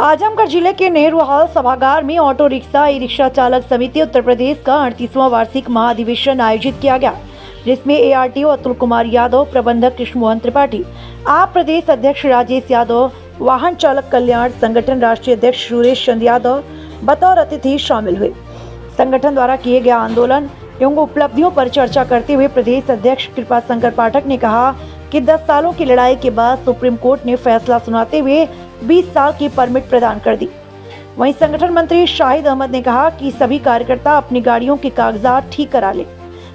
आजमगढ़ जिले के नेहरू हॉल सभागार में ऑटो रिक्शा ई रिक्शा चालक समिति उत्तर प्रदेश का 38वां वार्षिक महाधिवेशन आयोजित किया गया, जिसमें ARTO अतुल कुमार यादव, प्रबंधक कृष्ण मोहन त्रिपाठी, आप प्रदेश अध्यक्ष राजेश यादव, वाहन चालक कल्याण संगठन राष्ट्रीय अध्यक्ष सुरेश चंद्र यादव बतौर अतिथि शामिल हुए। संगठन द्वारा किए गए आंदोलन एवं उपलब्धियों पर चर्चा करते हुए प्रदेश अध्यक्ष कृपा शंकर पाठक ने कहा कि 10 सालों की लड़ाई के बाद सुप्रीम कोर्ट ने फैसला सुनाते हुए 20 साल की परमिट प्रदान कर दी। वहीं संगठन मंत्री शाहिद अहमद ने कहा कि सभी कार्यकर्ता अपनी गाड़ियों के कागजात ठीक करा लें।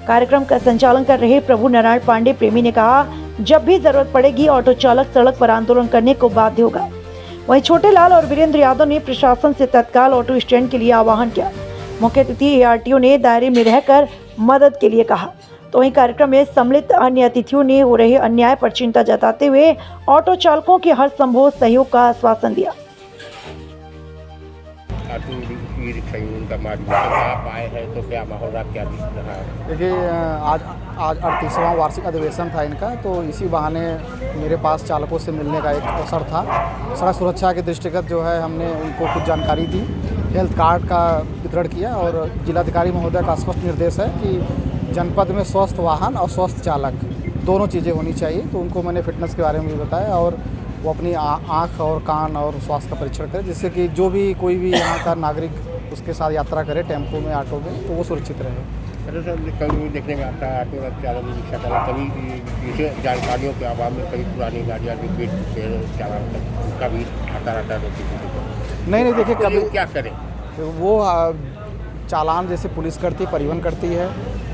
कार्यक्रम का संचालन कर रहे प्रभु नारायण पांडे प्रेमी ने कहा, जब भी जरूरत पड़ेगी ऑटो चालक सड़क पर आंदोलन करने को बाध्य होगा। वहीं छोटे लाल और वीरेंद्र यादव ने प्रशासन से तत्काल ऑटो स्टैंड के लिए आह्वान किया। मुख्य अतिथि ARTO ने दायरे में रहकर मदद के लिए कहा। तो वहीं कार्यक्रम में सम्मिलित अन्य अतिथियों ने हो रहे अन्याय पर चिंता जताते हुए ऑटो चालकों के हर संभव सहयोग का आश्वासन दिया। आप आए हैं तो क्या माहौल क्या दिख रहा है? देखिए, आज 38वां वार्षिक अधिवेशन था इनका, तो इसी बहाने मेरे पास चालकों से मिलने का एक अवसर था। सड़क सुरक्षा के दृष्टिगत जो है हमने उनको कुछ जानकारी दी, हेल्थ कार्ड का वितरण किया और जिलाधिकारी महोदय का स्पष्ट निर्देश है कि जनपद में स्वस्थ वाहन और स्वस्थ चालक दोनों चीज़ें होनी चाहिए। तो उनको मैंने फिटनेस के बारे में भी बताया और वो अपनी आँख और कान और स्वास्थ्य का परीक्षण करें, जिससे कि जो भी कोई भी यहाँ का नागरिक उसके साथ यात्रा करे टेम्पो में, ऑटो में, तो वो सुरक्षित रहे। अरे सर, कभी देखने में आता है ऑटो चालक रिक्शा चालक कभी जानकारियों के अभाव में कभी पुरानी गाड़ियाँ रिपीट चालक उसका भी आता रहता है। नहीं, देखिए कभी क्या करें, वो चालान जैसे पुलिस करती है, परिवहन करती है,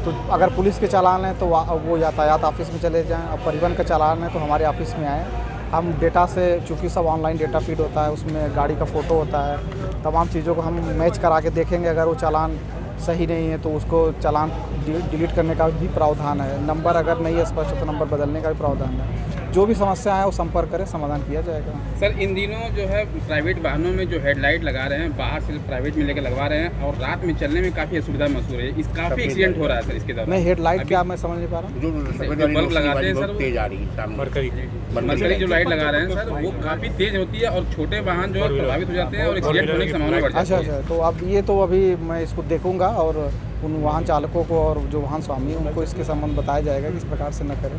तो अगर पुलिस के चालान हैं तो वो यातायात ऑफिस में चले जाएं, और परिवहन का चालान है तो हमारे ऑफिस में आएँ। हम डेटा से, चूँकि सब ऑनलाइन डेटा फीड होता है, उसमें गाड़ी का फ़ोटो होता है, तमाम चीज़ों को हम मैच करा के देखेंगे। अगर वो चालान सही नहीं है तो उसको चालान डिलीट करने का भी प्रावधान है। नंबर अगर नहीं है स्पष्ट तो नंबर बदलने का भी प्रावधान है। जो भी समस्या है वो संपर्क करें, समाधान किया जाएगा। सर, इन दिनों जो है प्राइवेट वाहनों में जो हेडलाइट लगा रहे हैं, बाहर से प्राइवेट में लेकर लगवा रहे हैं और रात में चलने में काफ़ी असुविधा महसूस है। इस काफ़ी एक्सीडेंट हो रहा है सर इसके दौरान। नहीं, हेडलाइट क्या मैं समझ नहीं पा रहा हूँ। जो बल्ब लगाते हैं सर, तेज आ रही है, मरकरी जो लाइट लगा रहे हैं सर, वो काफ़ी तेज होती है और छोटे वाहन जो है प्रभावित हो जाते हैं और एक्सीडेंट होने की संभावना बढ़ जाती है। अच्छा, तो अब ये तो अभी मैं इसको देखूंगा और उन वाहन चालकों को और जो वाहन स्वामी हैं उनको इसके संबंध बताया जाएगा कि इस प्रकार से न करें।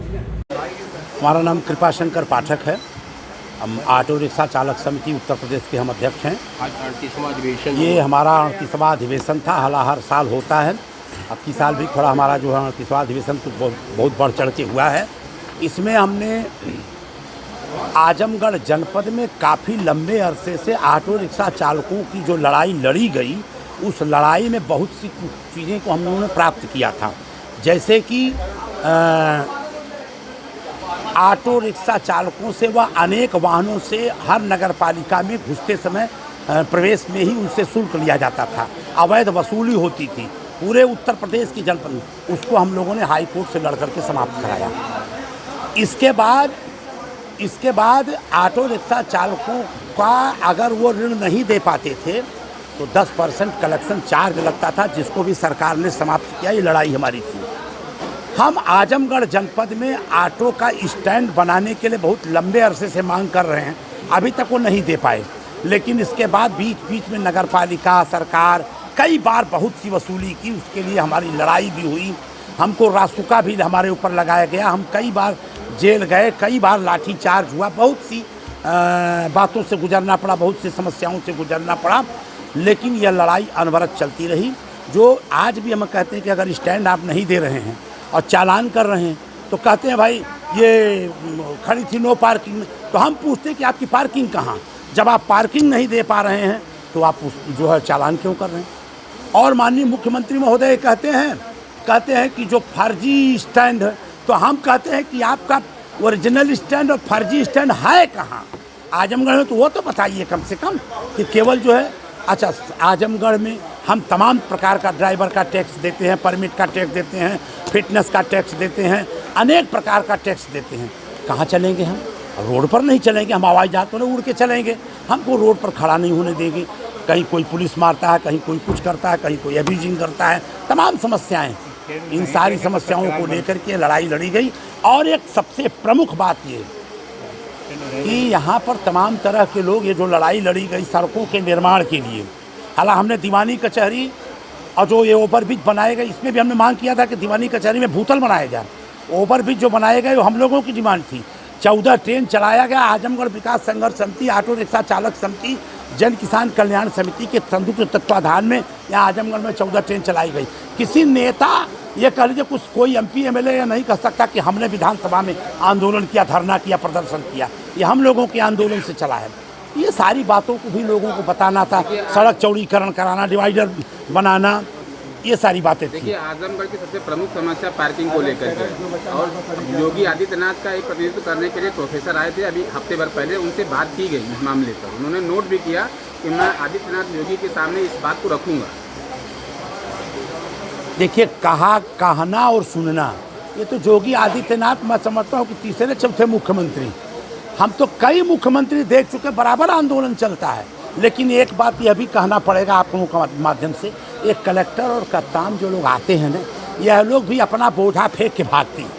हमारा नाम कृपा शंकर पाठक है। हम ऑटो रिक्शा चालक समिति उत्तर प्रदेश के हम अध्यक्ष हैं। आज 38वां अधिवेशन, ये हमारा 38वां अधिवेशन था। हर साल होता है। अब की साल भी थोड़ा हमारा जो है 38वां अधिवेशन तो बहुत बढ़ चढ़ के हुआ है। इसमें हमने आजमगढ़ जनपद में काफ़ी लंबे अरसे से ऑटो रिक्शा चालकों की जो लड़ाई लड़ी गई, उस लड़ाई में बहुत सी चीज़ें को हम लोगों ने प्राप्त किया था। जैसे कि ऑटो रिक्शा चालकों से व अनेक वाहनों से हर नगर पालिका में घुसते समय प्रवेश में ही उनसे शुल्क लिया जाता था, अवैध वसूली होती थी पूरे उत्तर प्रदेश की जनपद में। उसको हम लोगों ने हाई कोर्ट से लड़ करके समाप्त कराया। इसके बाद ऑटो रिक्शा चालकों का अगर वो ऋण नहीं दे पाते थे तो 10% कलेक्शन चार्ज लगता था, जिसको भी सरकार ने समाप्त किया। ये लड़ाई हमारी थी। हम आजमगढ़ जनपद में ऑटो का स्टैंड बनाने के लिए बहुत लंबे अरसे से मांग कर रहे हैं, अभी तक वो नहीं दे पाए। लेकिन इसके बाद बीच में नगर पालिका, सरकार कई बार बहुत सी वसूली की, उसके लिए हमारी लड़ाई भी हुई। हमको रासुका भी हमारे ऊपर लगाया गया, हम कई बार जेल गए, कई बार लाठी चार्ज हुआ, बहुत सी बातों से गुजरना पड़ा, बहुत सी समस्याओं से गुजरना पड़ा। लेकिन यह लड़ाई अनवरत चलती रही। जो आज भी हम कहते हैं कि अगर स्टैंड आप नहीं दे रहे हैं और चालान कर रहे हैं तो कहते हैं भाई ये खड़ी थी नो पार्किंग में। तो हम पूछते हैं कि आपकी पार्किंग कहाँ? जब आप पार्किंग नहीं दे पा रहे हैं तो आप जो है चालान क्यों कर रहे हैं? और माननीय मुख्यमंत्री महोदय कहते हैं कि जो फर्जी स्टैंड है, तो हम कहते हैं कि आपका ओरिजिनल स्टैंड और फर्जी स्टैंड है कहाँ आजमगढ़ में? तो वो तो बताइए कम से कम कि केवल जो है। अच्छा, आजमगढ़ में हम तमाम प्रकार का ड्राइवर का टैक्स देते हैं, परमिट का टैक्स देते हैं, फिटनेस का टैक्स देते हैं, अनेक प्रकार का टैक्स देते हैं। कहाँ चलेंगे हम? रोड पर नहीं चलेंगे। हम हवाई जहाज़ में उड़ के चलेंगे, हमको रोड पर खड़ा नहीं होने देंगे। कहीं कोई पुलिस मारता है, कहीं कोई कुछ करता है, कहीं कोई अब्यूजिंग करता है, तमाम समस्याएं। इन सारी समस्याओं को लेकर के लड़ाई लड़ी गई। और एक सबसे प्रमुख बात ये कि यहाँ पर तमाम तरह के लोग, ये जो लड़ाई लड़ी गई सड़कों के निर्माण के लिए, हालांकि हमने दीवानी कचहरी और जो ये ओवरब्रिज बनाए गए, इसमें भी हमने मांग किया था कि दीवानी कचहरी में भूतल बनाया जाए। ओवरब्रिज जो बनाए गए वो हम लोगों की डिमांड थी। 14 ट्रेन चलाया गया। आजमगढ़ विकास संघर्ष समिति, ऑटो रिक्शा चालक समिति, जन किसान कल्याण समिति के संयुक्त तत्वाधान में यहाँ आजमगढ़ में 14 ट्रेन चलाई गई। किसी नेता ये कह लीजिए कुछ कोई MP MLA या नहीं कह सकता कि हमने विधानसभा में आंदोलन किया, धरना किया, प्रदर्शन किया। ये हम लोगों के आंदोलन से चला है। ये सारी बातों को भी लोगों को बताना था, सड़क चौड़ीकरण कराना, डिवाइडर बनाना, ये सारी बातें थी। देखिए, आजमगढ़ की सबसे प्रमुख समस्या पार्किंग को लेकर के, और योगी आदित्यनाथ का एक प्रतिनिधित्व करने के लिए प्रोफेसर आए थे अभी हफ्ते भर पहले, उनसे बात की गई इस मामले पर। उन्होंने नोट भी किया कि मैं आदित्यनाथ योगी के सामने इस बात को रखूंगा। देखिए, कहना और सुनना, ये तो योगी आदित्यनाथ, मैं समझता हूँ कि तीसरे चौथे मुख्यमंत्री, हम तो कई मुख्यमंत्री देख चुके, बराबर आंदोलन चलता है। लेकिन एक बात यह भी कहना पड़ेगा आप लोगों के माध्यम से, एक कलेक्टर और कप्तान जो लोग आते हैं ना, यह लोग भी अपना बोझा फेंक के भागते हैं।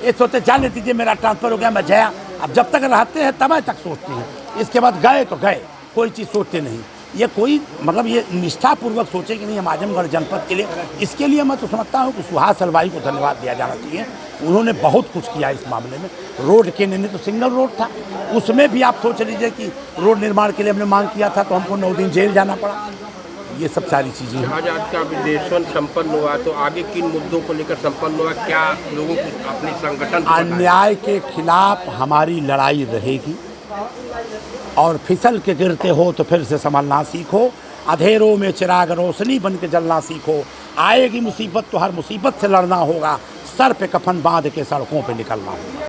ये सोचते जाने दीजिए मेरा ट्रांसफ़र हो गया, मैं जया। अब जब तक रहते हैं तब तक सोचते हैं, इसके बाद गए तो गए, कोई चीज़ सोचते नहीं। ये कोई मतलब ये निष्ठापूर्वक सोचे कि नहीं हम आजमगढ़ जनपद के लिए, इसके लिए मैं तो समझता हूँ कि सुहास हलवाई को धन्यवाद दिया जाना चाहिए। उन्होंने बहुत कुछ किया इस मामले में। रोड के निर्णय तो सिंगल रोड था, उसमें भी आप सोच लीजिए कि रोड निर्माण के लिए हमने मांग किया था तो हमको 9 दिन जेल जाना पड़ा। ये सब सारी चीज़ें हैं। आज का विदेशन संपन्न हुआ तो आगे किन मुद्दों को लेकर संपन्न हुआ, क्या लोगों को अपने संगठन को अन्याय के खिलाफ हमारी लड़ाई रहेगी, और फिसल के गिरते हो तो फिर से संभलना सीखो। अंधेरों में चिराग रोशनी बन के जलना सीखो। आएगी मुसीबत तो हर मुसीबत से लड़ना होगा। सर पे कफन बांध के सड़कों पे निकलना होगा।